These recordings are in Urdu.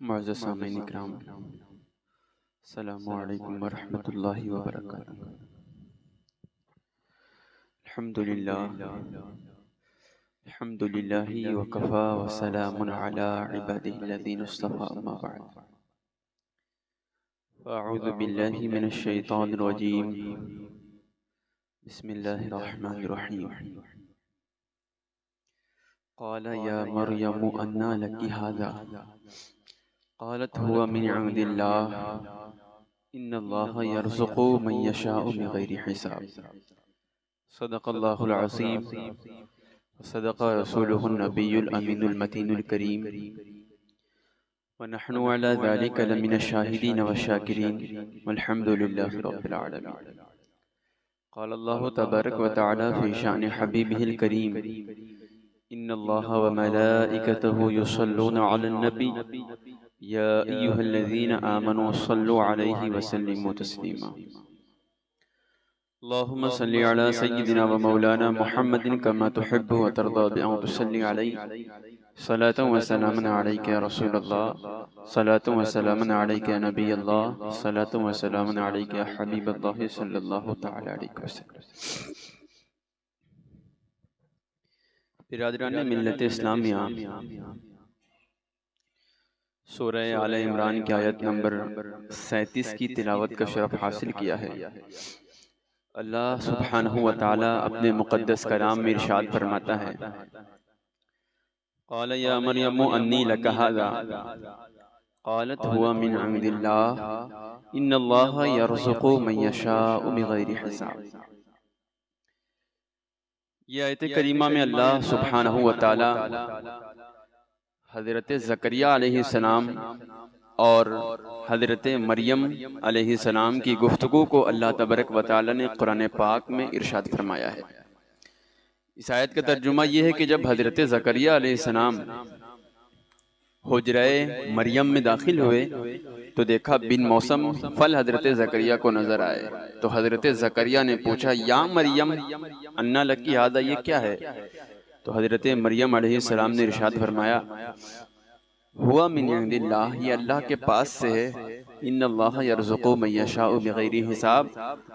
معزز سامعین اکرام، السلام علیکم ورحمۃ اللہ وبرکاتہ۔ الحمد للہ وکفا وسلام علی عبادہ الذین اصطفى، اما بعد فاعوذ باللہ من الشیطان الرجیم، بسم اللہ الرحمن الرحیم۔ قال یا مریم انا لک ھذا قالت هو من عند اللہ ان اللہ یرزق من یشاء بغیر حساب۔ صدق اللہ العظیم وصدق رسولہ النبی الامین المتین الکریم، ونحن علی ذلک لمن الشاہدین والشاکرین، والحمد للہ رب العالمین۔ قال اللہ تبارک وتعالی فی شأن حبیبہ الکریم، ان اللہ وملائکتہ یصلون علی النبی یا ایہا الذین آمنوا صلوا علیہ وسلموا تسلیما۔ اللہم صلی علی سیدنا و مولانا محمد کما تحب و ترضى بأن تصلی علیہ، صلاة و سلام علیک یا رسول اللہ، صلاة و سلام علیک یا نبی اللہ، صلاة و سلام علیک یا حبیب اللہ صلی اللہ تعالی علیہ وسلم۔ برادران ملت اسلامیہ، سورہ آل عمران کی آیت نمبر 37 کی تلاوت کا شرف حاصل کیا ہے۔ اللہ سبحانہ وتعالی اپنے مقدس کلام میں ارشاد فرماتا ہے، قال یا مریم انی لک ھذا قالت هو من عند اللہ ان اللہ یرزق من یشاء بغیر حساب۔ یہ آیت کریمہ میں اللہ سبحانہ وتعالی حضرت زکریہ علیہ السلام اور حضرت مریم علیہ السلام کی گفتگو کو اللہ تبارک و تعالی نے قرآن پاک میں ارشاد فرمایا ہے۔ اس آیت کا ترجمہ یہ ہے کہ جب حضرت زکریہ علیہ السلام حجرہ مریم میں داخل ہوئے تو دیکھا بن موسم پھل حضرت زکریہ کو نظر آئے، تو حضرت زکریہ نے پوچھا یا مریم انا لکی ھذا، یہ کیا ہے؟ تو حضرت مریم علیہ السلام نے ارشاد فرمایا ہوا من عند اللہ، یہ اللہ کے پاس سے ہے، ان اللہ یرزق من یشاء بغیر حساب،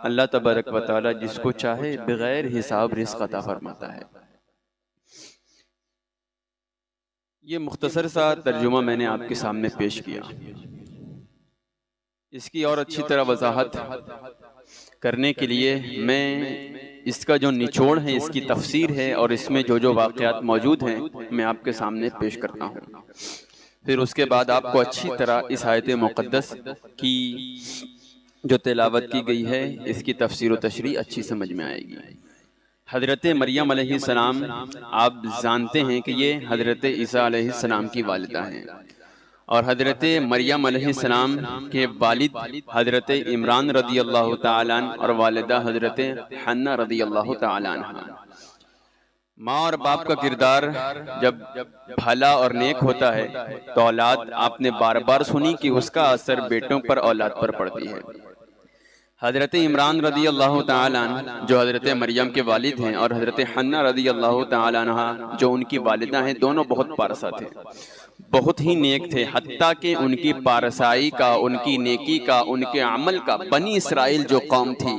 اللہ تبارک و تعالی جس کو چاہے بغیر حساب رزق عطا فرماتا ہے۔ یہ مختصر سا ترجمہ میں نے آپ کے سامنے پیش کیا۔ اس کی اور اچھی طرح وضاحت کرنے کے لیے میں اس کا جو نچوڑ ہے، اس کی تفسیر ہے اور اس میں جو واقعات موجود ہیں میں آپ کے سامنے پیش کرتا ہوں، پھر اس کے بعد آپ کو اچھی طرح اس آیت مقدس کی جو تلاوت کی گئی ہے اس کی تفسیر و تشریح اچھی سمجھ میں آئے گی۔ حضرت مریم علیہ السلام آپ جانتے ہیں کہ یہ حضرت عیسیٰ علیہ السلام کی والدہ ہیں، اور حضرت مریم علیہ السلام کے والد حضرت عمران رضی اللہ تعالیٰ عنہ اور والدہ حضرت حنہ رضی اللہ تعالیٰ عنہ۔ ماں اور باپ کا کردار جب بھلا اور نیک ہوتا ہے تو اولاد، آپ نے بار بار سنی کہ اس کا اثر بیٹوں پر اولاد پر پڑتی ہے۔ حضرت عمران رضی اللہ تعالیٰ عنہ جو حضرت مریم کے والد ہیں اور حضرت حنہ رضی اللہ تعالیٰ عنہ جو ان کی والدہ ہیں، دونوں بہت پارسا تھے، بہت ہی نیک تھے، حتیٰ کہ ان کی پارسائی کا، ان کی نیکی کا، ان کے عمل کا بنی اسرائیل جو قوم تھی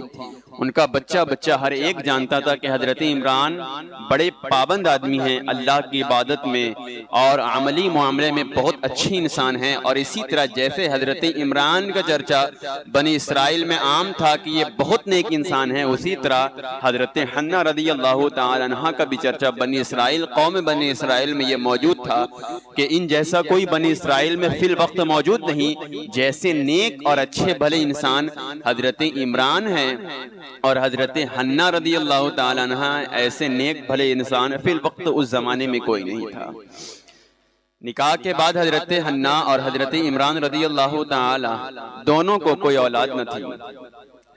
ان کا بچہ ہر ایک جانتا تھا کہ حضرت عمران بڑے پابند آدمی ہیں، اللہ کی عبادت میں اور عملی معاملے میں بہت اچھی انسان ہیں، اور اسی طرح جیسے حضرت عمران کا چرچا بنی اسرائیل میں عام تھا کہ یہ بہت نیک انسان ہیں، اسی طرح حضرت حنہ رضی اللہ تعالی عنہ کا بھی چرچا بنی اسرائیل، قوم بنی اسرائیل میں یہ موجود تھا کہ ان جیسا کوئی بنی اسرائیل میں فی الوقت موجود نہیں، جیسے نیک اور اچھے بھلے انسان حضرت عمران ہیں اور حضرت حنہ رضی اللہ تعالیٰ عنہ، ایسے نیک بھلے انسان فی الوقت اس زمانے میں کوئی نہیں تھا۔ نکاح کے بعد حضرت حنہ اور حضرت عمران رضی اللہ تعالیٰ دونوں کو کوئی اولاد نہ تھی۔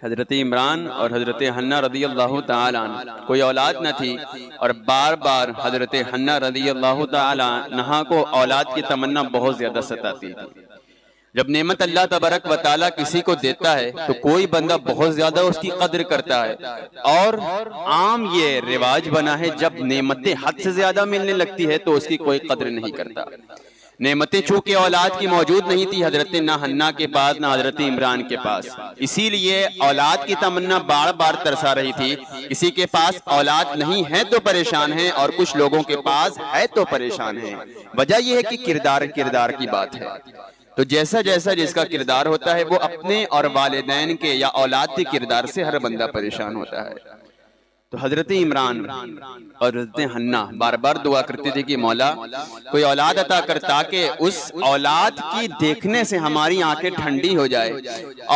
حضرت عمران اور حضرت حنہ رضی اللہ تعالیٰ عنہ کوئی اولاد نہ تھی، اور بار بار حضرت حنہ رضی اللہ تعالیٰ عنہ کو اولاد کی تمنا بہت زیادہ ستاتی تھی۔ جب نعمت اللہ تبارک و تعالیٰ کسی کو دیتا ہے تو کوئی بندہ بہت زیادہ اس کی قدر کرتا ہے، اور عام یہ رواج بنا ہے جب نعمتیں حد سے زیادہ ملنے لگتی ہے تو اس کی کوئی قدر نہیں کرتا۔ نعمتیں چونکہ اولاد کی موجود نہیں تھی حضرت نہ حنا کے پاس نہ حضرت عمران کے پاس، اسی لیے اولاد کی تمنا بار بار ترسا رہی تھی۔ کسی کے پاس اولاد نہیں ہے تو پریشان ہیں، اور کچھ لوگوں کے پاس ہے تو پریشان ہیں۔ وجہ یہ ہے کہ کردار کی بات ہے۔ تو جیسا جیسا جس کا کردار ہوتا ہے وہ اپنے اور والدین کے یا اولاد کے کردار سے ہر بندہ پریشان ہوتا ہے۔ تو حضرت عمران اور حضرت حنا بار بار دعا کرتے تھے کہ مولا کوئی اولاد عطا کر تاکہ اس اولاد کی دیکھنے سے ہماری آنکھیں ٹھنڈی ہو جائے۔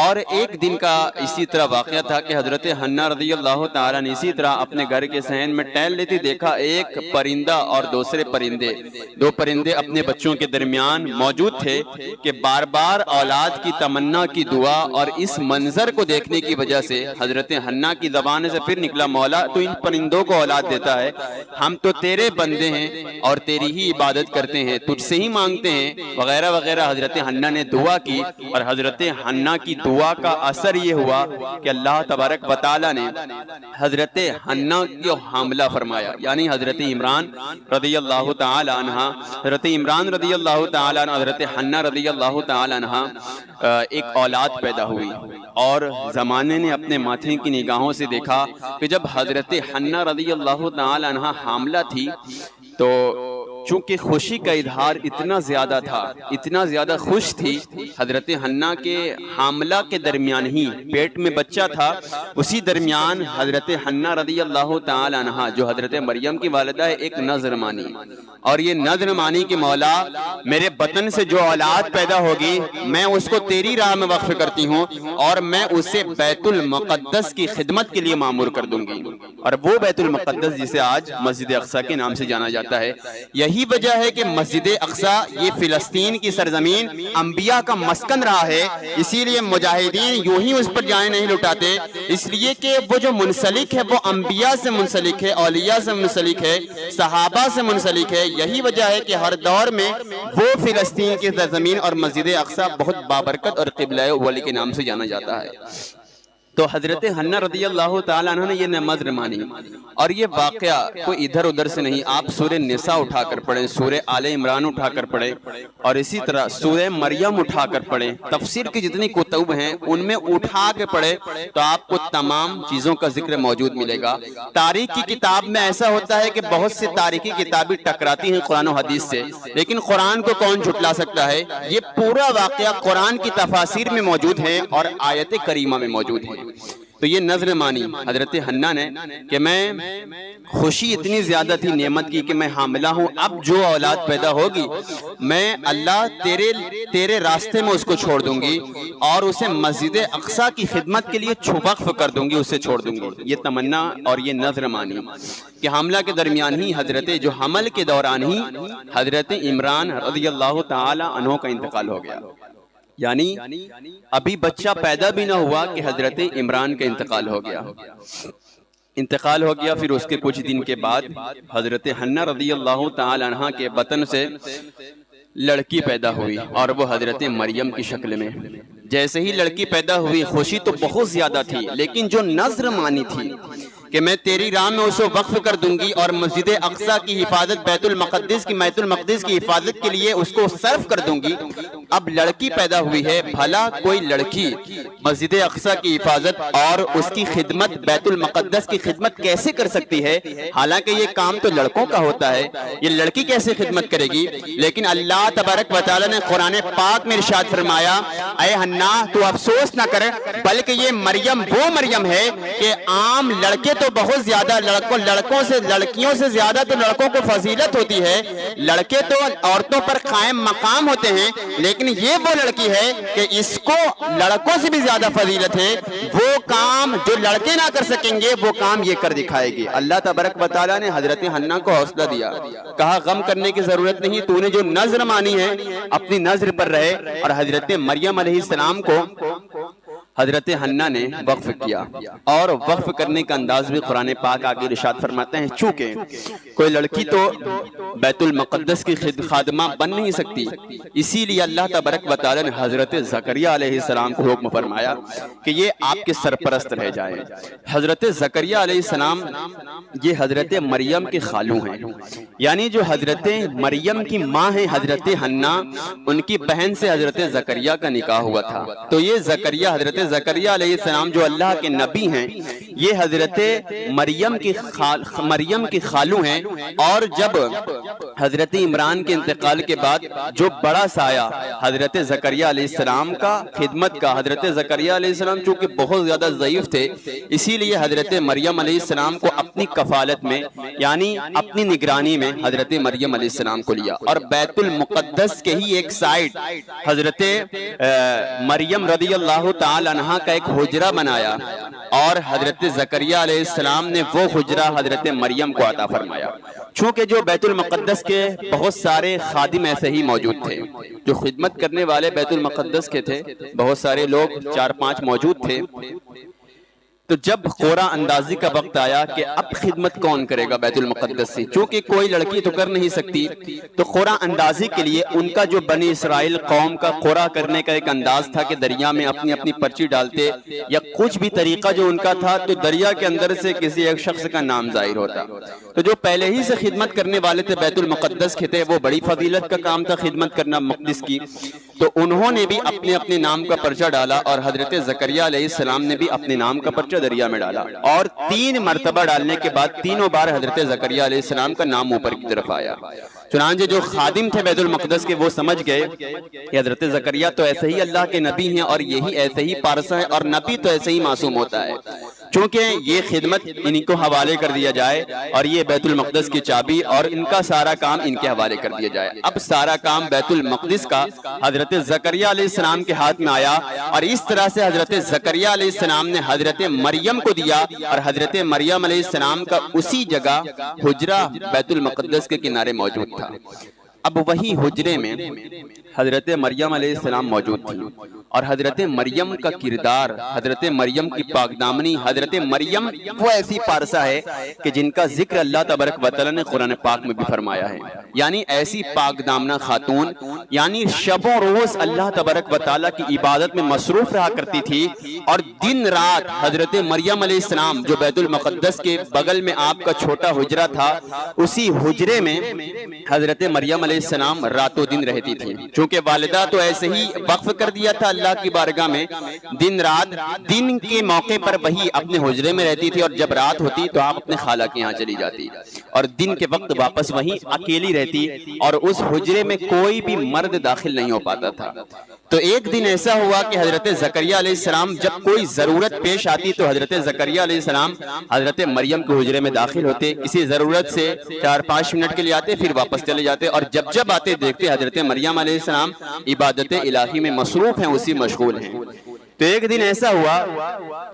اور ایک دن کا اسی طرح واقعہ تھا کہ حضرت حنا رضی اللہ تعالیٰ نے اسی طرح اپنے گھر کے صحن میں ٹہل لیتی دیکھا ایک پرندہ اور دوسرے پرندے، دو پرندے اپنے بچوں کے درمیان موجود تھے کہ بار بار اولاد کی تمنا کی دعا، اور اس منظر کو دیکھنے کی وجہ سے حضرت حنا کی زبان سے پھر نکلا مولا تو ان پرندوں کو اولاد دیتا ہے، ہم تو تیرے بندے ہیں اور تیری ہی عبادت کرتے ہیں، تجھ سے ہی مانگتے ہیں وغیرہ وغیرہ۔ حضرت حنا نے دعا کی، اور حضرت حنا کی دعا کا اثر یہ ہوا کہ اللہ تبارک و تعالیٰ نے حضرت حنا کو حاملہ فرمایا، یعنی حضرت عمران رضی اللہ تعالی عنہ، حضرت عمران رضی اللہ تعالی عنہ، حضرت حنا رضی اللہ تعالی عنہ ایک اولاد پیدا ہوئی۔ اور زمانے نے اپنے ماتھے کی نگاہوں سے دیکھا کہ جب حضرت حنا رضی اللہ تعالی عنہ حاملہ تھی تو چونکہ خوشی کا اظہار اتنا زیادہ تھا، اتنا زیادہ خوش تھی، حضرت حنا کے حاملہ کے درمیان ہی پیٹ میں بچہ تھا، اسی درمیان حضرت حنا رضی اللہ تعالی عنہ جو حضرت مریم کی والدہ ہے ایک نظر مانی، اور یہ نظر مانی کہ مولا میرے بطن سے جو اولاد پیدا ہوگی میں اس کو تیری راہ میں وقف کرتی ہوں، اور میں اسے بیت المقدس کی خدمت کے لیے مامور کر دوں گی۔ اور وہ بیت المقدس جسے آج مسجد اقصی کے نام سے جانا جاتا ہے، یہی وجہ ہے کہ مسجد اقصی یہ فلسطین کی سرزمین انبیاء کا مسکن رہا ہے، اسی لیے مجاہدین یوں ہی اس پر جائیں نہیں لٹاتے، اس لیے کہ وہ جو منسلک ہے وہ انبیاء سے منسلک ہے، اولیاء سے منسلک ہے، صحابہ سے منسلک ہے۔ یہی وجہ ہے کہ ہر دور میں وہ فلسطین کی سرزمین اور مسجد اقصی بہت بابرکت اور قبلہ اولی کے نام سے جانا جاتا ہے۔ تو حضرت حنا رضی اللہ تعالیٰ عنہ نے یہ نظر مانی، اور یہ واقعہ کوئی ادھر ادھر سے نہیں، آپ سورہ نساء اٹھا کر پڑھیں، سورہ آل عمران اٹھا کر پڑھیں، اور اسی طرح سورہ مریم اٹھا کر پڑھیں، تفسیر کی جتنی کتب ہیں ان میں اٹھا کے پڑھیں تو آپ کو تمام چیزوں کا ذکر موجود ملے گا۔ تاریخ کی کتاب میں ایسا ہوتا ہے کہ بہت سے تاریخی کتابیں ٹکراتی ہیں قرآن و حدیث سے، لیکن قرآن کو کون جھٹلا سکتا ہے؟ یہ پورا واقعہ قرآن کی تفاسیر میں موجود ہے اور آیت کریمہ میں موجود ہے۔ تو یہ نظر مانی حضرت حنا نے کہ میں خوشی اتنی زیادہ تھی نعمت کی کہ میں حاملہ ہوں، اب جو اولاد پیدا ہوگی میں اللہ تیرے راستے میں اس کو چھوڑ دوں گی، اور اسے مسجد اقصی کی خدمت کے لیے وقف کر دوں گی، اسے چھوڑ دوں گی۔ یہ تمنا اور یہ نظر مانی کہ حاملہ کے درمیان ہی جو حمل کے دوران ہی حضرت عمران رضی اللہ تعالی عنہ کا انتقال ہو گیا، یعنی ابھی بچہ پیدا بھی نہ ہوا کہ حضرت عمران کا انتقال ہو گیا۔ پھر اس کے کچھ دن کے بعد حضرت حنا رضی اللہ تعالی عنہ کے بطن سے لڑکی پیدا ہوئی، اور وہ حضرت مریم کی شکل میں۔ جیسے ہی لڑکی پیدا ہوئی خوشی تو بہت زیادہ تھی، لیکن جو نظر مانی تھی کہ میں تیری راہ میں اسے وقف کر دوں گی اور مسجد اقصی کی حفاظت بیت المقدس کی حفاظت کے لیے اس کو صرف کر دوں گی، اب لڑکی پیدا ہوئی ہے، بھلا کوئی لڑکی مسجد اقصی کی حفاظت اور اس کی خدمت بیت المقدس کی خدمت کیسے کر سکتی ہے؟ حالانکہ یہ کام تو لڑکوں کا ہوتا ہے، یہ لڑکی کیسے خدمت کرے گی؟ لیکن اللہ تبارک و تعالی نے قرآن پاک میں ارشاد فرمایا، اے حنا تو افسوس نہ کر، بلکہ یہ مریم وہ مریم ہے کہ عام لڑکے تو بہت زیادہ لڑکیوں سے زیادہ تو لڑکوں کو فضیلت ہوتی ہے، لڑکے تو عورتوں پر قائم مقام ہوتے ہیں، لیکن یہ وہ لڑکی ہے کہ اس کو لڑکوں سے بھی زیادہ فضیلت ہے، وہ کام جو لڑکے نہ کر سکیں گے وہ کام یہ کر دکھائے گی۔ اللہ تبارک و تعالیٰ نے حضرت حنا کو حوصلہ دیا، کہا غم کرنے کی ضرورت نہیں، تو نے جو نظر مانی ہے اپنی نظر پر رہے، اور حضرت مریم علیہ السلام کو حضرت حنا نے وقف کیا، اور وقف کرنے کا انداز بھی قرآن پاک آگے ارشاد فرماتے ہیں چونکہ کوئی لڑکی تو بیت المقدس کی خادمہ بن نہیں سکتی، اسی لیے اللہ تبارک و تعالی نے حضرت زکریہ علیہ السلام کو حکم فرمایا کہ یہ آپ کے سرپرست رہ جائیں۔ حضرت زکریہ علیہ السلام یہ حضرت مریم کے خالو ہیں، یعنی جو حضرت مریم کی ماں ہیں حضرت حنا، ان کی بہن سے حضرت زکریہ کا نکاح ہوا تھا۔ تو یہ زکریہ، حضرت زکریہ علیہ السلام جو اللہ کے نبی ہیں، یہ حضرت مریم کی خالو ہیں۔ اور جب حضرت عمران کے انتقال کے بعد جو بڑا سایہ حضرت زکریہ علیہ السلام کا خدمت کا، حضرت زکریہ علیہ السلام چونکہ بہت زیادہ ضعیف تھے، اسی لیے حضرت مریم علیہ السلام کو اپنی کفالت میں یعنی اپنی نگرانی میں حضرت مریم علیہ السلام کو لیا، اور بیت المقدس کے ہی ایک سائڈ حضرت مریم رضی اللہ تعالی عنہا کا ایک حجرہ بنایا، اور حضرت زکریہ علیہ السلام نے وہ حجرہ حضرت مریم کو عطا فرمایا۔ چونکہ جو بیت المقدس کے بہت سارے خادم ایسے ہی موجود تھے، جو خدمت کرنے والے بیت المقدس کے تھے، بہت سارے لوگ 4-5 موجود تھے، تو جب قرعہ اندازی کا وقت آیا کہ اب خدمت کون کرے گا بیت المقدس سے، چونکہ کوئی لڑکی تو کر نہیں سکتی، تو قرعہ اندازی کے لیے ان کا جو بنی اسرائیل قوم کا قرعہ کرنے کا ایک انداز تھا کہ دریا میں اپنی اپنی پرچی ڈالتے، یا کچھ بھی طریقہ جو ان کا تھا، تو دریا کے اندر سے کسی ایک شخص کا نام ظاہر ہوتا۔ تو جو پہلے ہی سے خدمت کرنے والے تھے بیت المقدس کے تھے، وہ بڑی فضیلت کا کام تھا خدمت کرنا مقدس کی، تو انہوں نے بھی اپنے اپنے نام کا پرچہ ڈالا، اور حضرت زکریہ علیہ السلام نے بھی اپنے نام کا پرچہ دریا میں ڈالا، اور 3 مرتبہ ڈالنے کے بعد تینوں بار حضرت زکریہ علیہ السلام کا نام اوپر کی طرف آیا۔ چنانچہ جو خادم تھے بیت المقدس کے، وہ سمجھ گئے کہ حضرت زکریہ تو ایسے ہی اللہ کے نبی ہیں، اور یہی ایسے ہی پارسا ہے، اور نبی تو ایسے ہی معصوم ہوتا ہے، چونکہ یہ خدمت انہی کو حوالے کر دیا جائے، اور یہ بیت المقدس کی چابی اور ان کا سارا کام ان کے حوالے کر دیا جائے۔ اب سارا کام بیت المقدس کا حضرت زکریہ علیہ السلام کے ہاتھ میں آیا، اور اس طرح سے حضرت زکریہ علیہ السلام نے حضرت مریم کو دیا، اور حضرت مریم علیہ السلام کا اسی جگہ حجرہ بیت المقدس کے کنارے موجود تھا۔ اب وہی حجرے میں حضرت مریم علیہ السلام موجود تھی، اور حضرت مریم کا کردار، حضرت مریم کی پاک دامنی، حضرت مریم وہ ایسی پارسا ہے کہ جن کا ذکر اللہ تبارک و تعالی نے قرآن پاک میں بھی فرمایا ہے، یعنی ایسی پاک دامنہ خاتون، یعنی شب و روز اللہ تبارک و تعالی کی عبادت میں مصروف رہا کرتی تھی، اور دن رات حضرت مریم علیہ السلام جو بیت المقدس کے بغل میں آپ کا چھوٹا حجرہ تھا، اسی حجرے میں حضرت مریم علیہ السلام رات و دن رہتی تھی، چونکہ والدہ تو ایسے ہی وقف کر دیا تھا اللہ کی بارگاہ میں، دن رات، دن کے موقع پر وہی اپنے حجرے میں رہتی تھی، اور جب رات ہوتی تو آپ اپنے خالہ کے یہاں چلی جاتی، اور دن کے وقت واپس وہیں اکیلی رہتی، اور اس حجرے میں کوئی بھی مرد داخل نہیں ہو پاتا تھا۔ تو ایک دن ایسا ہوا کہ حضرت زکریہ علیہ السلام جب کوئی ضرورت پیش آتی تو حضرت زکریہ علیہ السلام حضرت مریم کے حجرے میں داخل ہوتے، کسی ضرورت سے 4-5 منٹ کے لیے آتے، پھر واپس چلے جاتے، اور جب آتے دیکھتے حضرت مریم علیہ السلام عبادت الہی میں مصروف ہیں، اسی مشغول ہیں۔ تو ایک دن ایسا ہوا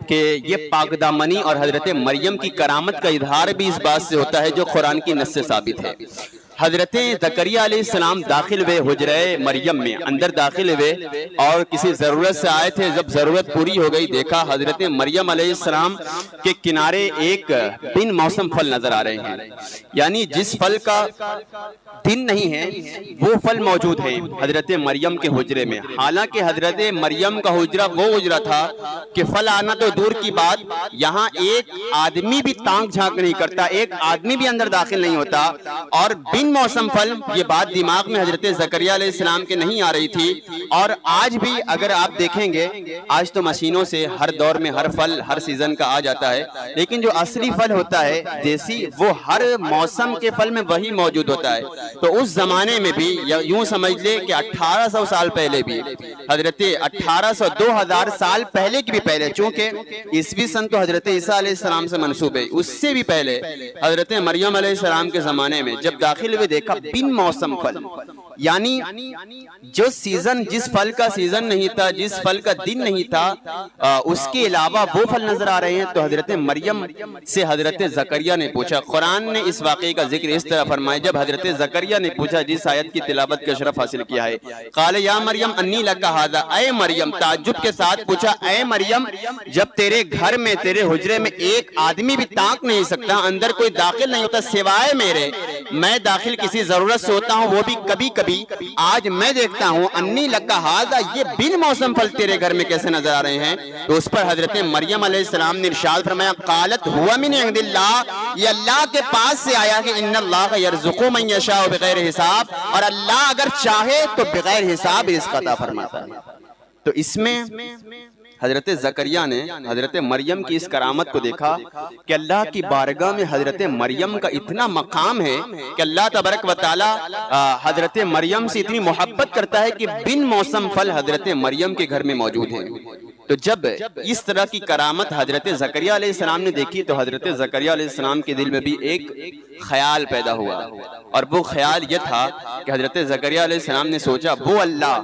کہ یہ پاک دامنی اور حضرت مریم کی کرامت کا اظہار بھی اس بات سے ہوتا ہے جو قرآن کی نص سے ثابت ہے۔ حضرت زکریہ علیہ السلام داخل ہوئے حجرہ مریم میں، اندر داخل ہوئے، اور کسی ضرورت سے آئے تھے، جب ضرورت پوری ہو گئی دیکھا حضرت مریم علیہ السلام کے کنارے ایک بن موسم پھل نظر آ رہے ہیں، یعنی جس پھل کا دن نہیں ہے وہ پھل موجود ہیں حضرت مریم کے حجرے میں۔ حالانکہ حضرت مریم کا حجرہ وہ حجرہ تھا کہ پھل آنا تو دور کی بات، یہاں ایک آدمی بھی تانک جھانک نہیں کرتا، ایک آدمی بھی اندر داخل نہیں ہوتا، اور بن موسم پھل، یہ بات دماغ میں حضرت زکریہ علیہ السلام کے نہیں آ رہی تھی۔ اور آج بھی اگر آپ دیکھیں گے، آج تو مشینوں سے ہر دور میں ہر پھل ہر سیزن کا آ جاتا ہے، لیکن جو اصلی پھل ہوتا ہے دیسی، وہ ہر موسم کے پھل میں وہی موجود ہوتا ہے۔ تو اس زمانے میں بھی یوں سمجھ لے کہ 1800 سال پہلے بھی، حضرت 1800 2000 سال پہلے کی بھی پہلے، چونکہ عیسوی سن تو حضرت عیسیٰ علیہ السلام سے منسوب ہے، اس سے بھی پہلے حضرت مریم علیہ السلام کے زمانے میں جب داخل ہوئے دیکھا بن موسم پھل، یعنی جو سیزن، جس پھل کا سیزن نہیں تھا، جس پھل کا دن نہیں تھا، اس کے علاوہ وہ پھل نظر آ رہے ہیں۔ تو حضرت مریم سے حضرت زکریہ نے پوچھا، قرآن نے اس واقعے کا ذکر اس طرح فرمایا، جب حضرت زکریہ زکریا نے پوچھا جس آیت کی تلاوت کا شرف حاصل کیا ہے، قال یا مریم انی لک ھذا، اے مریم، تعجب کے ساتھ پوچھا اے مریم، جب تیرے گھر میں تیرے حجرے میں ایک آدمی بھی تانک نہیں سکتا، اندر کوئی داخل نہیں ہوتا سوائے میرے، میں داخل کسی ضرورت سے ہوتا ہوں وہ بھی کبھی کبھی، آج میں دیکھتا ہوں انی لک ھذا، یہ بن موسم پھل تیرے گھر میں کیسے نظر آ رہے ہیں؟ تو اس پر حضرت مریم علیہ السلام نے ارشاد فرمایا، قالت ہوا من عند اللہ، یہ اللہ کے پاس سے آیا کہ ان اللہ یرزق من یشاء بغیر حساب، اور اللہ اگر چاہے تو بغیر حساب رزق عطا فرماتا ہے۔ تو اس میں حضرت زکریا نے حضرت مریم کی اس کرامت کو دیکھا کہ اللہ کی بارگاہ میں حضرت مریم کا اتنا مقام ہے کہ اللہ تبارک و تعالی حضرت مریم سے اتنی محبت کرتا ہے کہ بن موسم پھل حضرت مریم کے گھر میں موجود ہیں۔ تو جب اس طرح کی کرامت حضرت زکریا علیہ السلام نے دیکھی تو حضرت زکریا علیہ السلام کے دل میں بھی ایک خیال پیدا ہوا، اور وہ خیال یہ تھا کہ حضرت زکریا علیہ السلام نے سوچا وہ اللہ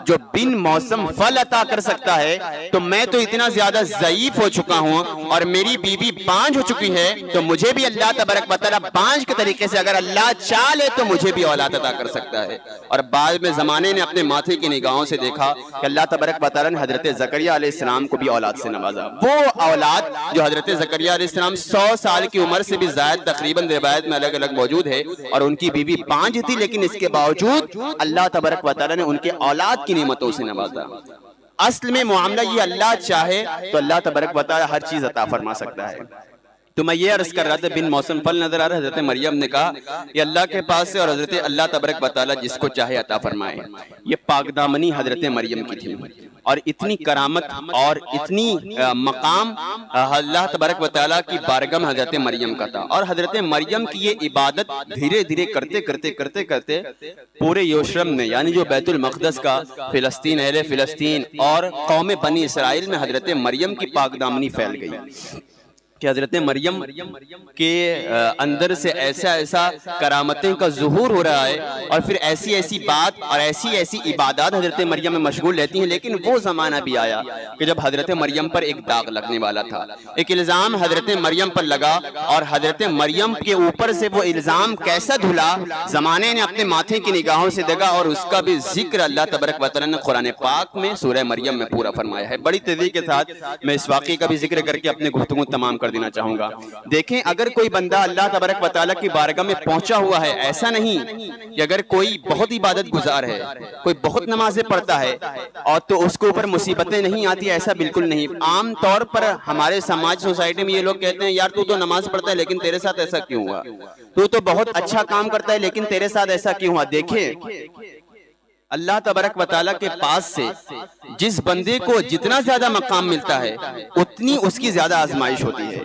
جو بن موسم پھل عطا کر سکتا ہے، تو میں تو اتنا زیادہ ضعیف ہو چکا ہوں اور میری بیوی بانجھ ہو چکی ہے، تو مجھے بھی اللہ تبارک و تعالیٰ بانجھ کے طریقے سے اگر اللہ چاہ لے تو مجھے بھی اولاد عطا کر سکتا ہے۔ اور بعد میں زمانے نے اپنے ماتھے کی نگاہوں سے دیکھا کہ اللہ تبارک و تعالیٰ نے حضرت زکریا علیہ السلام کو بھی اولاد سے نوازا، وہ اولاد جو حضرت زکریا علیہ السلام 100 سال کی عمر سے بھی زائد تقریباً روایت میں الگ الگ موجود ہے، اور ان کی بیوی بانجھ تھی، لیکن اس کے باوجود اللہ تبارک و تعالیٰ نے ان کے اولاد کی نعمتوں سے نوازا۔ اصل میں معاملہ یہ اللہ چاہے تو اللہ تبارک و تعالیٰ ہر چیز عطا فرما سکتا ہے۔ تو میں یہ عرض کر رہا تھا بن موسم پھل نظر آ رہا ہے، حضرت مریم نے کہا یہ اللہ کے پاس سے، اور حضرت اللہ تبارک و تعالیٰ جس کو چاہے عطا فرمائے۔ یہ پاک دامنی حضرت مریم کی تھی، اور اتنی کرامت اور اتنی مقام اللہ تبارک و تعالیٰ کی بارگاہ میں حضرت مریم کا تھا، اور حضرت مریم کی یہ عبادت دھیرے دھیرے کرتے کرتے پورے یوشرم میں، یعنی جو بیت المقدس کا فلسطین، اہل فلسطین اور قوم بنی اسرائیل میں حضرت مریم کی پاک دامنی پھیل گئی کہ حضرت مریم کے اندر سے ایسا کرامتیں کا ظہور ہو رہا ہے، اور پھر ایسی بات اور ایسی عبادات حضرت مریم میں مشغول رہتی ہیں۔ لیکن وہ زمانہ بھی آیا کہ جب حضرت مریم پر ایک داغ لگنے والا تھا، ایک الزام حضرت مریم پر لگا، اور حضرت مریم کے اوپر سے وہ الزام کیسا دھلا، زمانے نے اپنے ماتھے کی نگاہوں سے دیکھا، اور اس کا بھی ذکر اللہ تبارک و تعالیٰ نے قرآن پاک میں سورہ مریم میں پورا فرمایا ہے۔ بڑی تیزی کے ساتھ میں اس واقعے کا بھی ذکر کر کے اپنے گفتگو تمام کر دینا چاہوں گا۔ دیکھیں، اگر کوئی بندہ اللہ تبارک و تعالیٰ کی بارگاہ میں پہنچا ہوا ہے، ایسا نہیں کہ اگر کوئی بہت عبادت گزار ہے، کوئی بہت نمازیں پڑھتا ہے اور تو اس کے اوپر مصیبتیں نہیں آتی، ایسا بالکل نہیں۔ عام طور پر ہمارے سماج سوسائٹی میں یہ لوگ کہتے ہیں یار تو نماز پڑھتا ہے لیکن تیرے ساتھ ایسا کیوں ہوا، تو بہت اچھا کام کرتا ہے لیکن تیرے ساتھ ایسا کیوں ہوا۔ دیکھیں، اللہ تبارک و تعالیٰ کے پاس سے جس بندے کو جتنا زیادہ مقام ملتا ہے اتنی اس کی زیادہ آزمائش ہوتی ہے۔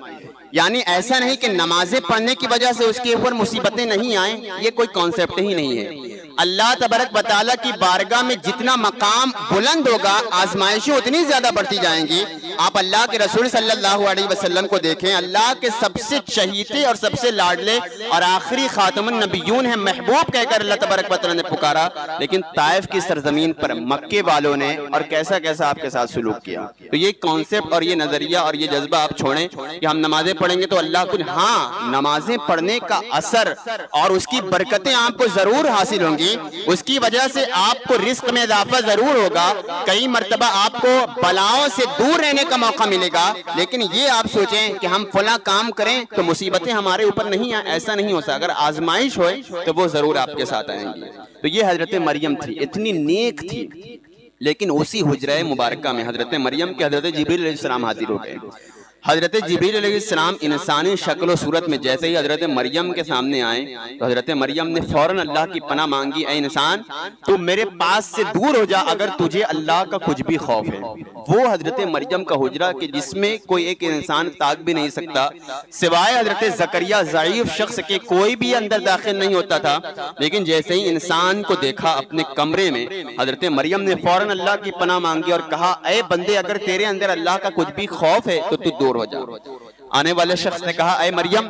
یعنی ایسا نہیں کہ نمازیں پڑھنے کی وجہ سے اس کے اوپر مصیبتیں نہیں آئیں، یہ کوئی کانسیپٹ ہی نہیں ہے۔ اللہ تبارک و تعالیٰ کی بارگاہ میں جتنا مقام بلند ہوگا، آزمائشیں اتنی زیادہ بڑھتی جائیں گی۔ آپ اللہ کے رسول صلی اللہ علیہ وسلم کو دیکھیں، اللہ کے سب سے چہیتے اور سب سے لاڈلے اور آخری خاتم النبیون ہیں، محبوب کہہ کر اللہ تبارک و تعالیٰ نے پکارا، لیکن طائف کی سرزمین پر مکے والوں نے اور کیسا آپ کے ساتھ سلوک کیا۔ تو یہ کانسیپٹ اور یہ نظریہ اور یہ جذبہ آپ چھوڑیں کہ ہم نمازیں پڑھیں گے تو اللہ کچھ، ہاں، نمازیں پڑھنے کا اثر اور اس کی برکتیں آپ کو ضرور حاصل ہوں گی، اس کی وجہ سے آپ کو رزق میں اضافہ ضرور ہوگا، کئی مرتبہ آپ کو بلاؤں سے دور رہنے کا موقع ملے گا، لیکن یہ آپ سوچیں کہ ہم فلاں کام کریں تو مصیبتیں ہمارے اوپر نہیں آئیں، ایسا نہیں ہوتا۔ اگر آزمائش ہوئے تو وہ ضرور آپ کے ساتھ آئیں گی۔ تو یہ حضرت مریم تھی، اتنی نیک تھی، لیکن اسی حجرہ مبارکہ میں حضرت مریم کے حضرت جبریل علیہ السلام حاضر ہو گئے۔ حضرت جبریل علیہ السلام انسانی شکل و صورت میں جیسے ہی حضرت مریم کے سامنے آئے تو حضرت مریم نے فوراً اللہ کی پناہ مانگی، اے انسان تو میرے پاس سے دور ہو جا اگر تجھے اللہ کا کچھ بھی خوف ہے۔ وہ حضرت مریم کا حجرہ کہ جس میں کوئی ایک انسان تاک بھی نہیں سکتا، سوائے حضرت زکریا ضعیف شخص کے کوئی بھی اندر داخل نہیں ہوتا تھا، لیکن جیسے ہی انسان کو دیکھا اپنے کمرے میں، حضرت مریم نے فوراً اللہ کی پناہ مانگی اور کہا، اے بندے اگر تیرے اندر اللہ کا کچھ بھی خوف ہے تو تو دور ہو جا۔ آنے والے شخص نے کہا اے مریم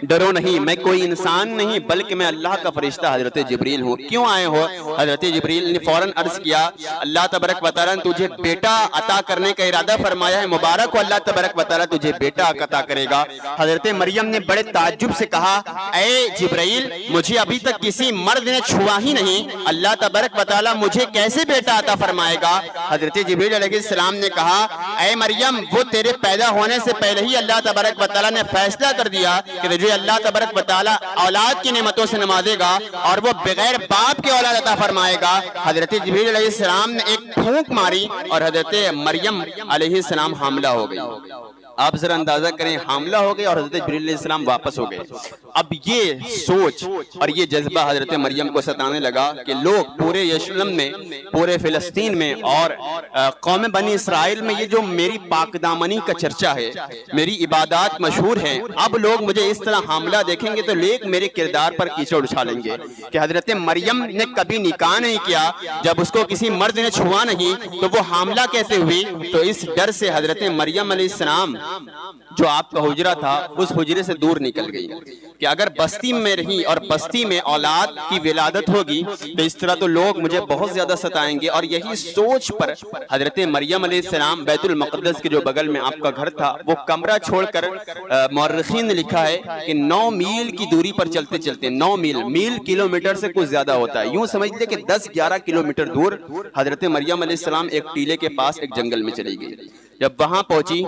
ڈرو نہیں، میں کوئی انسان نہیں بلکہ میں اللہ کا فرشتہ حضرت جبریل ہوں۔ کیوں آئے ہو؟ حضرت جبریل نے فوراً عرض کیا اللہ تبارک و تعالیٰ نے تجھے بیٹا عطا کرنے کا ارادہ فرمایا ہے، مبارک ہو اللہ تبارک و تعالیٰ تجھے بیٹا عطا کرے گا۔ حضرت مریم نے بڑے تعجب سے کہا اے جبریل مجھے ابھی تک کسی مرد نے چھوا ہی نہیں، اللہ تبارک و تعالیٰ مجھے کیسے بیٹا عطا فرمائے گا؟ حضرت جبریل علیہ السلام نے کہا اے مریم وہ تیرے پیدا ہونے سے پہلے ہی اللہ تبارک و تعالیٰ نے فیصلہ کر دیا کہ تجھے اللہ تبارک و تعالیٰ اولاد کی نعمتوں سے نوازے گا اور وہ بغیر باپ کے اولاد عطا فرمائے گا۔ حضرت جبریل علیہ السلام نے ایک پھونک ماری اور حضرت مریم علیہ السلام حاملہ ہو گئی۔ آپ ذرا اندازہ کریں، حاملہ ہو گئے اور حضرت جبریل علیہ السلام واپس ہو گئے۔ اب یہ سوچ اور یہ جذبہ حضرت مریم کو ستانے لگا کہ لوگ پورے یروشلم میں، پورے فلسطین میں اور قوم بنی اسرائیل میں یہ جو میری پاک دامنی کا چرچہ ہے، میری عبادات مشہور ہیں، اب لوگ مجھے اس طرح حاملہ دیکھیں گے تو لوگ میرے کردار پر کیچڑ اچھالیں گے کہ حضرت مریم نے کبھی نکاح نہیں کیا، جب اس کو کسی مرد نے چھوا نہیں تو وہ حاملہ کیسے ہوئی؟ تو اس ڈر سے حضرت مریم علیہ السلام جو آپ کا حجرہ تھا اس حجرے سے دور نکل گئی کہ اگر بستی میں رہی اور بستی میں اولاد کی ولادت ہوگی تو اس طرح تو لوگ مجھے بہت زیادہ ستائیں گے۔ اور یہی سوچ پر حضرت مریم علیہ السلام بیت المقدس کے جو بغل میں آپ کا گھر تھا وہ کمرہ چھوڑ کر، مورخین نے لکھا ہے کہ 9 میل کی دوری پر چلتے چلتے، 9 میل کلومیٹر سے کچھ زیادہ ہوتا ہے، یوں سمجھ لیں کہ 10-11 کلومیٹر دور حضرت مریم علیہ السلام ایک ٹیلے کے پاس ایک جنگل میں چلی گئی۔ جب وہاں پہنچی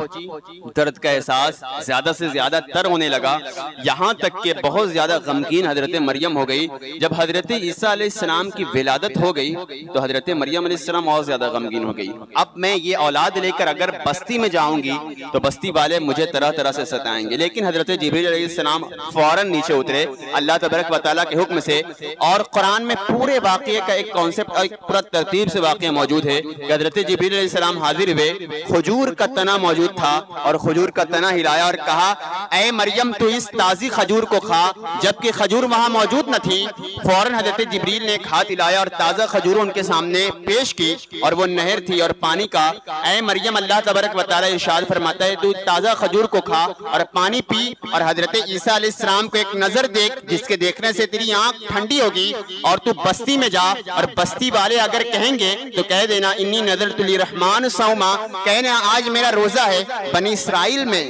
درد کا احساس زیادہ سے زیادہ تر ہونے لگا، یہاں تک کہ بہت زیادہ غمگین حضرت مریم ہو گئی۔ جب حضرت عیسیٰ علیہ السلام کی ولادت ہو گئی تو حضرت مریم علیہ السلام اور زیادہ غمگین ہو گئی۔ اب میں یہ اولاد لے کر اگر بستی میں جاؤں گی تو بستی والے مجھے طرح طرح سے ستائیں گے، لیکن حضرت جبریل علیہ السلام فوراً نیچے اترے اللہ تبارک و تعالیٰ کے حکم سے۔ اور قرآن میں پورے واقعے کا ایک کانسیپٹ، ایک پورا ترتیب سے واقعہ موجود ہے کہ حضرت جبریل علیہ السلام حاضر ہوئے، کھجور کا تنا موجود تھا اور کھجور کا تنا ہلایا اور کہا اے مریم تو اس تازی کھجور کو کھا، جبکہ کھجور وہاں موجود نہ تھی۔ فوراً حضرت جبریل نے ایک ہاتھ ہلایا اور تازہ کھجور ان کے سامنے پیش کی اور وہ نہر تھی اور پانی کا۔ اے مریم اللہ تبارک و تعالیٰ ارشاد فرماتا ہے تو تازہ کھجور کو کھا اور پانی پی اور حضرت عیسیٰ علیہ السلام کو ایک نظر دیکھ جس کے دیکھنے سے تیری آنکھ ٹھنڈی ہوگی، اور تو بستی میں جا اور بستی والے اگر کہیں گے تو کہہ دینا انی نذرت للرحمن صوما، کہنا آج میرا روزہ ہے۔ بنی اسرائیل میں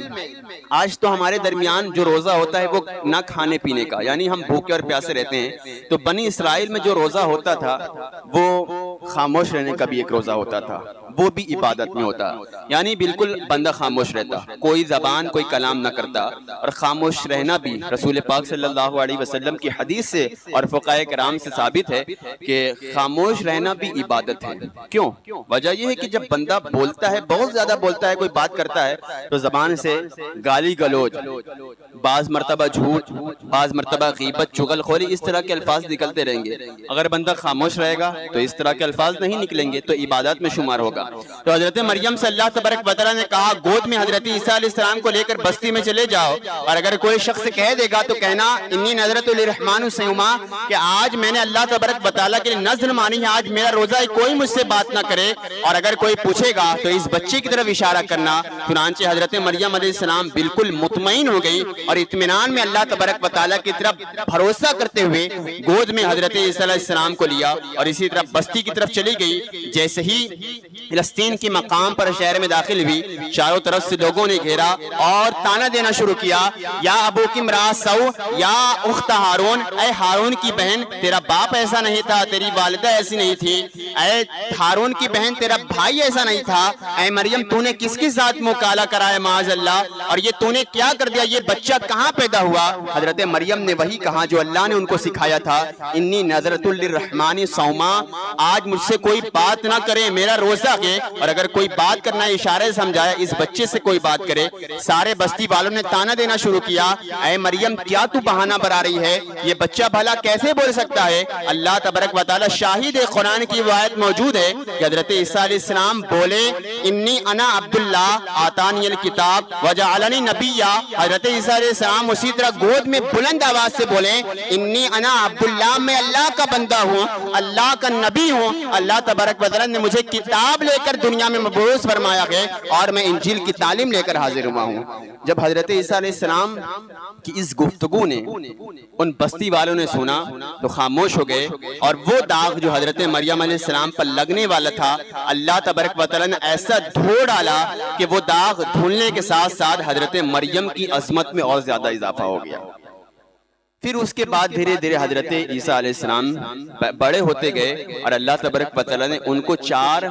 آج تو ہمارے درمیان جو روزہ ہوتا ہے وہ نہ کھانے پینے کا، یعنی ہم بھوکے اور پیاسے رہتے ہیں، تو بنی اسرائیل میں جو روزہ ہوتا تھا وہ خاموش رہنے کا بھی ایک روزہ ہوتا تھا، وہ بھی عبادت میں ہوتا، یعنی بالکل بندہ خاموش رہتا، کوئی زبان کوئی کلام نہ کرتا۔ اور خاموش رہنا بھی رسول پاک صلی اللہ علیہ وسلم کی حدیث سے اور فقہائے کرام سے ثابت ہے کہ خاموش رہنا بھی عبادت ہے۔ کیوں؟ وجہ یہ ہے کہ جب بندہ بولتا ہے، بہت زیادہ بولتا ہے، کوئی بات کرتا ہے تو زبان سے گالی گلوچ، بعض مرتبہ جھوٹ، بعض مرتبہ غیبت، چغل خوری، اس طرح کے الفاظ نکلتے رہیں گے۔ اگر بندہ خاموش رہے گا تو اس طرح کے الفاظ نہیں نکلیں گے تو عبادت میں شمار ہوگا۔ تو حضرت مریم سے اللہ تبارک و تعالیٰ نے کہا گود میں حضرت عیسیٰ علیہ السلام کو لے کر بستی میں چلے جاؤ، اور اگر کوئی شخص کہہ دے گا تو کہنا انی نذرت للرحمن صوما، کہ آج میں نے اللہ تبارک و تعالیٰ کے لیے نذر مانی ہے، آج میرا روزہ ہے، کوئی مجھ سے بات نہ کرے۔ اور اگر کوئی پوچھے گا تو اس بچے کی طرف اشارہ کرنا۔ چنانچہ حضرت مریم علیہ السلام بالکل مطمئن ہو گئی اور اطمینان میں اللہ تبارک و تعالیٰ کی طرف بھروسہ کرتے ہوئے گود میں حضرت عیسیٰ علیہ السلام کو لیا اور اسی طرح بستی کی طرف چلی گئی۔ جیسے ہی فلسطین کی مقام پر شہر میں داخل ہوئی، چاروں طرف سے لوگوں نے گھیرا اور تانا دینا شروع کیا، یا ابو کی امرأ سو، یا اخت ہارون، اے ہارون کی بہن تیرا باپ ایسا نہیں تھا، تیری والدہ ایسی نہیں تھی، اے ہارون کی بہن تیرا بھائی ایسا نہیں تھا، اے مریم تو نے کس کے ساتھ منہ کالا کرا ہے معاذ اللہ، اور یہ تو نے کیا کر دیا، یہ بچہ کہاں پیدا ہوا؟ حضرت مریم نے وہی کہا جو اللہ نے ان کو سکھایا تھا، انی نذرت للرحمن صوما، آج مجھ سے کوئی بات نہ کرے، میرا روزہ ہے، اور اگر کوئی بات کرنا ہے اشارے سے سمجھایا اس بچے سے کوئی بات کرے۔ سارے بستی والوں نے تانا دینا شروع کیا، اے مریم کیا تو بہانہ بنا رہی ہے، یہ بچہ بھلا کیسے بول سکتا ہے؟ اللہ تبارک و تعالی شاہد ہے، قرآن کی روایت موجود ہے کہ حضرت عیسیٰ علیہ السلام بولے انی انا عبداللہ آتانی الکتاب وجعلنی وجعلنی نبیا، حضرت عیسیٰ علیہ السلام اسی طرح گود میں بلند آواز سے بولیں انی انا عبداللہ، میں اللہ کا بندہ ہوں، اللہ کا نبی ہوں، اللہ تبارک و تعالیٰ نے مجھے کتاب لے کر دنیا میں مبعوث فرمایا ہے اور میں انجیل کی تعلیم لے کر حاضر ہوا ہوں۔ جب حضرت عیسیٰ علیہ السلام کی اس گفتگو نے ان بستی والوں نے سنا تو خاموش ہو گئے، اور وہ داغ جو حضرت مریم علیہ السلام پر لگنے والا تھا اللہ تبارک و تعالیٰ نے ایسا دھو ڈالا کہ وہ داغ دھلنے کے ساتھ ساتھ حضرت مریم کی عظمت میں اور زیادہ اضافہ ہو گیا۔ پھر اس کے بعد دھیرے دھیرے حضرت عیسیٰ علیہ السلام بڑے ہوتے گئے اور اللہ تبارک و تعالیٰ نے ان کو 4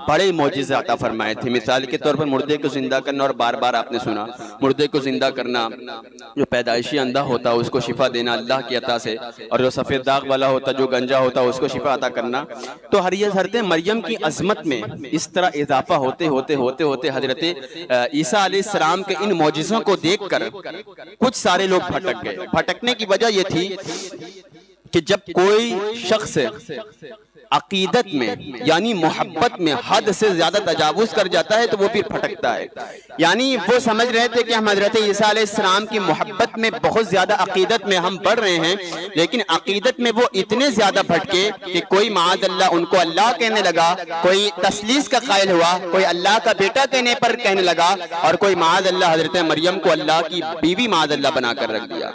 بڑے معجزے عطا فرمائے تھے۔ مثال کے طور پر مردے کو زندہ کرنا، اور بار بار آپ نے سنا مردے کو زندہ کرنا، جو پیدائشی اندھا ہوتا اس کو شفا دینا اللہ کی عطا سے، اور جو سفید داغ والا ہوتا جو گنجا ہوتا اس کو شفا عطا کرنا۔ تو حضرت مریم کی عظمت میں اس طرح اضافہ ہوتے ہوتے حضرت عیسیٰ علیہ السلام کے ان معجزوں کو دیکھ کر کچھ سارے لوگ بھٹک گئے۔ بھٹکنے کی وجہ یہ تھی کہ جب کوئی شخص عقیدت میں یعنی محبت میں حد سے زیادہ تجاوز کر جاتا ہے تو وہ پھر پھٹکتا ہے۔ یعنی وہ سمجھ رہے تھے کہ ہم حضرت عیسیٰ علیہ السلام کی محبت میں بہت زیادہ عقیدت میں ہم بڑھ رہے ہیں، لیکن عقیدت میں وہ اتنے زیادہ بھٹکے کہ کوئی معاذ اللہ ان کو اللہ کہنے لگا، کوئی تثلیث کا قائل ہوا، کوئی اللہ کا بیٹا کہنے پر کہنے لگا، اور کوئی معاذ اللہ حضرت مریم کو اللہ کی بیوی معاذ اللہ بنا کر رکھ دیا۔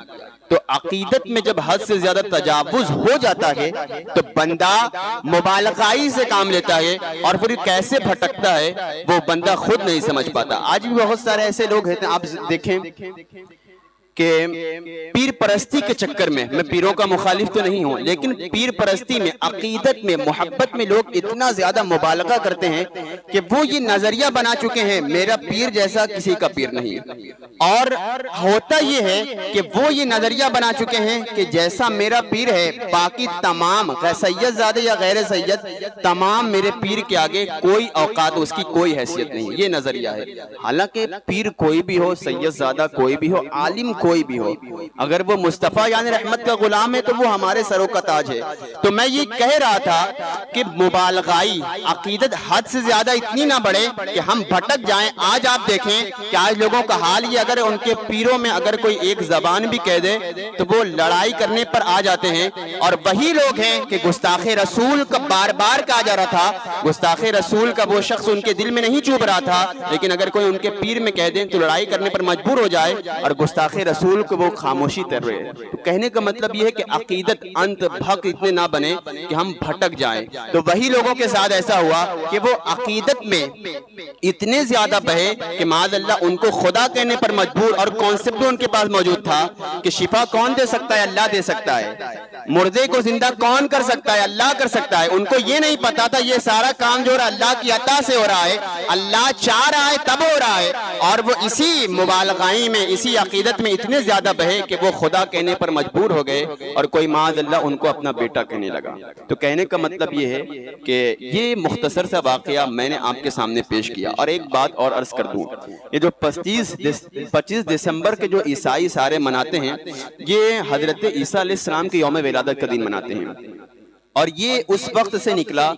تو عقیدت میں جب حد سے زیادہ تجاوز ہو جاتا ہے تو بندہ مبالغائی سے کام لیتا ہے، اور پھر کیسے بھٹکتا ہے وہ بندہ خود نہیں سمجھ پاتا۔ آج بھی بہت سارے ایسے لوگ ہیں، آپ دیکھیں کہ پیر پرستی کے چکر میں، میں پیروں کا مخالف تو نہیں ہوں، لیکن پیر پرستی میں، عقیدت میں، محبت میں لوگ اتنا زیادہ مبالغہ کرتے ہیں کہ وہ یہ نظریہ بنا چکے ہیں میرا پیر جیسا کسی کا پیر نہیں، اور ہوتا یہ ہے کہ وہ یہ نظریہ بنا چکے ہیں کہ جیسا میرا پیر ہے باقی تمام سید زادے یا غیر سید تمام میرے پیر کے آگے کوئی اوقات، اس کی کوئی حیثیت نہیں، یہ نظریہ ہے۔ حالانکہ پیر کوئی بھی ہو، سید زادہ کوئی بھی ہو، عالم کوئی بھی ہو، اگر وہ مصطفیٰ یعنی رحمت کا غلام ہے تو وہ ہمارے سروں کا تاج ہے۔ تو میں یہ کہہ رہا تھا کہ مبالغائی عقیدت حد سے زیادہ اتنی نہ بڑھے کہ ہم بھٹک جائیں۔ آج آپ دیکھیں کہ آج لوگوں کا حال یہ، اگر ان کے پیروں میں اگر کوئی ایک زبان بھی کہہ دے تو وہ لڑائی کرنے پر آ جاتے ہیں، اور وہی لوگ ہیں کہ گستاخ رسول کا بار بار کہا جا رہا تھا، گستاخ رسول کا وہ شخص ان کے دل میں نہیں چوب رہا تھا، لیکن اگر کوئی ان کے پیر میں کہہ دیں تو لڑائی کرنے پر مجبور ہو جائے، اور گستاخ رسول کو وہ خاموشی تر رہے ہیں۔ تو کہنے کا مطلب یہ ہے کہ عقیدت انت بھک اتنے نہ بنے کہ ہم بھٹک جائیں۔ تو وہی لوگوں کے ساتھ ایسا ہوا کہ وہ عقیدت میں اتنے زیادہ بہے کہ معاذ اللہ ان کو خدا کہنے پر مجبور، اور کانسیپٹ ان کے پاس موجود تھا کہ شفا کون دے سکتا ہے؟ اللہ دے سکتا ہے۔ مردے کو زندہ کون کر سکتا ہے؟ اللہ کر سکتا ہے۔ ان کو یہ نہیں پتا تھا یہ سارا کام جو اللہ کی عطا سے ہو رہا ہے، اللہ چاہ رہا ہے تب ہو رہا ہے، اور وہ اسی مبالغائی میں، اسی عقیدت میں اتنے زیادہ بہے کہ وہ خدا کہنے پر مجبور ہو گئے، اور کوئی معاذ اللہ ان کو اپنا بیٹا کہنے لگا۔ تو کہنے کا مطلب یہ ہے کہ یہ مختصر سا واقعہ میں نے آپ کے سامنے پیش کیا۔ اور ایک بات اور عرض کر دوں، یہ جو 25 دسمبر کے جو عیسائی سارے مناتے ہیں، یہ حضرت عیسیٰ علیہ السلام کے یوم ولادت کا دن مناتے ہیں، اور یہ اس وقت سے نکلا۔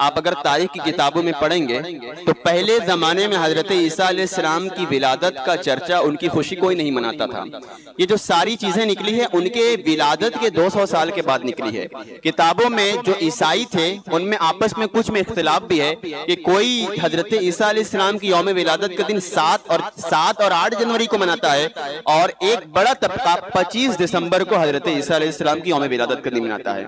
آپ اگر تاریخ کی کتابوں میں پڑھیں گے تو پہلے زمانے میں حضرت عیسیٰ علیہ السلام کی ولادت کا چرچا، ان کی خوشی کوئی نہیں مناتا تھا۔ یہ جو ساری چیزیں نکلی ہے ان کے ولادت کے 200 سال کے بعد نکلی ہے۔ کتابوں میں جو عیسائی تھے ان میں آپس میں کچھ میں اختلاف بھی ہے کہ کوئی حضرت عیسیٰ علیہ السلام کی یوم ولادت کا دن 7 اور 8 جنوری کو مناتا ہے، اور ایک بڑا طبقہ 25 دسمبر کو حضرت عیسیٰ علیہ السلام کی یوم ولادت کا دن مناتا ہے۔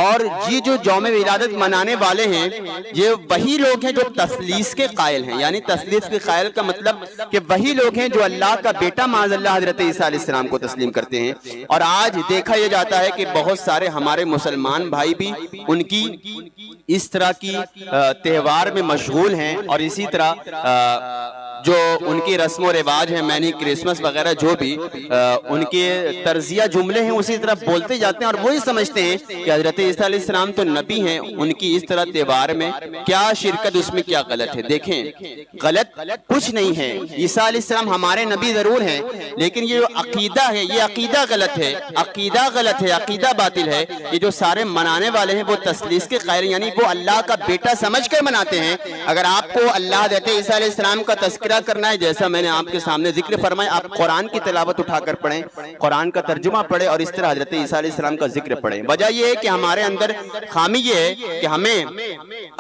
اور یہ جو یوم ولادت منانے والے ہیں یہ وہی لوگ ہیں جو تثلیث کے قائل ہیں۔ یعنی تثلیث کے قائل کا مطلب کہ وہی لوگ ہیں جو اللہ کا بیٹا معاذ اللہ حضرت عیسیٰ علیہ السلام کو تسلیم کرتے ہیں۔ اور آج دیکھا یہ جاتا ہے کہ بہت سارے ہمارے مسلمان بھائی بھی ان کی اس طرح کی تہوار میں مشغول ہیں، اور اسی طرح جو ان کی رسم و رواج ہیں، مینی کرسمس وغیرہ جو بھی ان کے طرزیہ جملے ہیں اسی طرح بولتے جاتے ہیں، اور وہی سمجھتے ہیں کہ حضرت عیسیٰ علیہ السلام تو نبی ہیں، ان کی اس طرح تہوار میں کیا شرکت، اس میں کیا غلط ہے؟ دیکھیں غلط کچھ نہیں ہے، عیسیٰ علیہ السلام ہمارے نبی ضرور ہیں، لیکن یہ جو عقیدہ ہے یہ عقیدہ غلط ہے، عقیدہ غلط ہے، عقیدہ باطل ہے۔ یہ جو سارے منانے والے ہیں وہ تثلیث کے قائل، یعنی وہ اللہ کا بیٹا سمجھ کر مناتے ہیں۔ اگر آپ کو اللہ حضرت عیسیٰ علیہ السلام کا تذکرہ مشورہ کرنا ہے جیسا میں نے آپ کے سامنے ذکر فرمایا، آپ قرآن کی تلاوت اٹھا کر پڑھیں، قرآن کا ترجمہ پڑھیں اور اس طرح حضرت عیسیٰ علیہ السلام کا ذکر پڑھیں۔ وجہ یہ ہے کہ ہمارے اندر خامی یہ ہے کہ ہمیں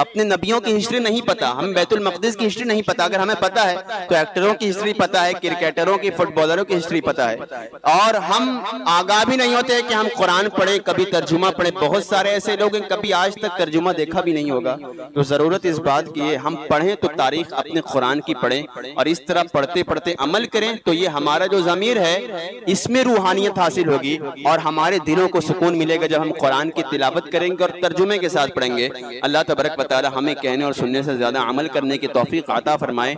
اپنے نبیوں کی ہسٹری نہیں پتا، ہمیں بیت المقدس کی ہسٹری نہیں پتا۔ اگر ہمیں پتا ہے تو ایکٹروں کی ہسٹری پتا ہے، کرکٹروں کی، فٹ بالروں کی ہسٹری پتا ہے، اور ہم آگاہ بھی نہیں ہوتے کہ ہم قرآن پڑھیں، کبھی ترجمہ پڑھیں۔ بہت سارے ایسے لوگ ہیں کبھی آج تک ترجمہ دیکھا بھی نہیں ہوگا۔ تو ضرورت اس بات کی ہے ہم پڑھیں تو تاریخ اپنے قرآن کی پڑھیں، اور اس طرح پڑھتے پڑھتے عمل کریں تو یہ ہمارا جو ضمیر ہے اس میں روحانیت حاصل ہوگی، اور ہمارے دلوں کو سکون ملے گا جب ہم قرآن کی تلاوت کریں گے اور ترجمے کے ساتھ پڑھیں گے۔ اللہ تبارک و تعالی ہمیں کہنے اور سننے سے زیادہ عمل کرنے کی توفیق عطا فرمائے۔